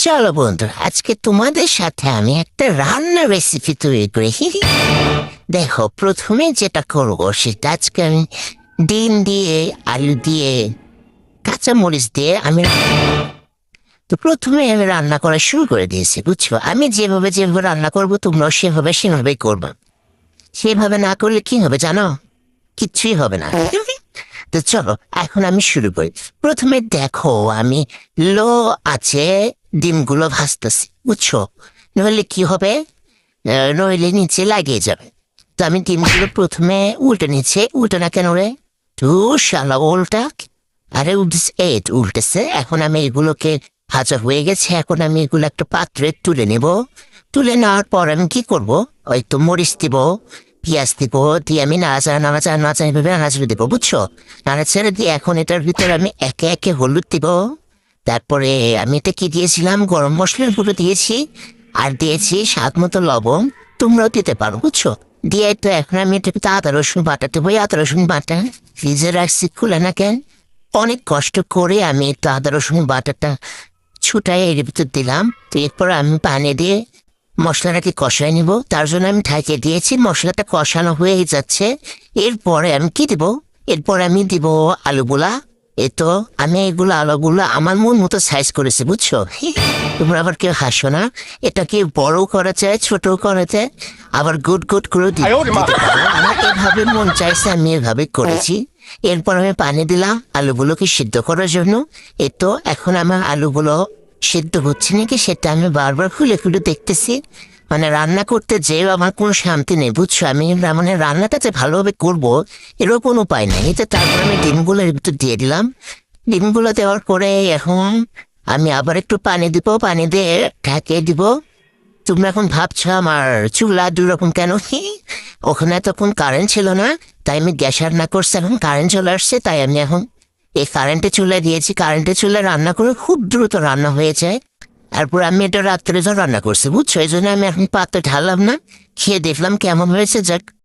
চলো বন্ধু, আজকে তোমাদের সাথে আমি একটা রান্নার রেসিপি তৈরি করি। দেখো, প্রথমে যেটা করবো সেটা আজকে আমি ডিম দিয়ে, আলু দিয়ে, কাঁচামরিচ দিয়ে তো প্রথমে আমি রান্না করা শুরু করে দিয়েছি, বুঝছো? আমি যেভাবে যেভাবে রান্না করবো তোমরাও সেভাবেই করবো। সেভাবে না করলে কি হবে জানো? কিচ্ছুই হবে না। তো চলো এখন আমি শুরু করি। প্রথমে দেখো, আমি লো আছে ডিমগুলো ভাজতেছি, বুঝছো? নইলে কি হবে, নইলে নিচে লাগিয়ে যাবে। তো আমি ডিমগুলো প্রথমে উল্টে নিচ্ছে। উল্টে না কেন রে? তো শালা উল্টা। আরে উল্টেছে, উল্টেছে। এখন আমি এগুলোকে ভাজা হয়ে গেছে, এখন আমি এগুলো একটা পাত্রে তুলে নেব। তুলে নেওয়ার পর আমি কি করব, ওই তো মরিচ দিব, পেঁয়াজ দিব, দিয়ে আমি নাড়া এভাবে নাড়াচাড়া দেবো, বুঝছো? নাড়াচাড়া দিয়ে এখন এটার ভিতরে আমি একে একে হলুদ দিব। তারপরে আমি এটা কি দিয়েছিলাম, গরম মশলার গুঁড়ো দিয়েছি, আর দিয়েছি স্বাদ মতো লবণ। তোমরাও দিতে পারো, বুঝছো? দিয়ে তো এখন আমি এটা আদা রসুন বাটা দেবো। আদা রসুন বাটা ফ্রিজে রাখছি, খুলে না কেন? অনেক কষ্ট করে আমি একটু আদা রসুন বাটাটা ছুটাই এর ভিতর দিলাম। তো এরপর আমি পানি দিয়ে মশলাটাকে কষাই নিব। তার জন্য আমি ঢাকিয়ে দিয়েছি, মশলাটা কষানো হয়ে যাচ্ছে। এরপরে আমি কি দিব? এরপর আমি দিব আলুগুলা। তো আমি এগুলো আলুগুলো আমার মন মতো সাইজ করেছি, বুঝছো? তোমরা আবার কেউ হাসো না। এটাকে বড়ও করা যায়, ছোটও করা যায়, আবার গুড গুড করে দিতে পারো। আমার এভাবে মন চাইছে, আমি এভাবে করেছি। এরপর আমি পানি দিলাম আলুগুলোকে সিদ্ধ করার জন্য। তো এখন আমার আলুগুলো সিদ্ধ হচ্ছে নাকি সেটা আমি বারবার খুলে খুলে দেখতেছি। মানে রান্না করতে যেও আমার কোনো শান্তি নেই, বুঝছো? আমি মানে রান্নাটা যে ভালোভাবে করবো এরও কোনো উপায় নেই। তো তারপর আমি ডিমগুলো এর ভিতর দিয়ে দিলাম। ডিমগুলো দেওয়ার পরে এখন আমি আবার একটু পানি দিব, পানি দিয়ে ঢাকিয়ে দিব। তোমরা এখন ভাবছো আমার চুলা দুরকম কেন? ওখানে তখন কারেন্ট ছিল না, তাই আমি গ্যাস রান্না করছি। এখন কারেন্ট চলে আসছে, তাই আমি এখন এই কারেন্টে চুলা দিয়েছি। কারেন্টে চুলা রান্না করে খুব দ্রুত রান্না হয়ে যায়। তারপর আমি এটা রাত্রে রান্না করছি, বুঝছো? এই জন্য আমি এখন পাত্রে ঢাললাম না, খেয়ে দেখলাম কেমন হয়েছে। যাক,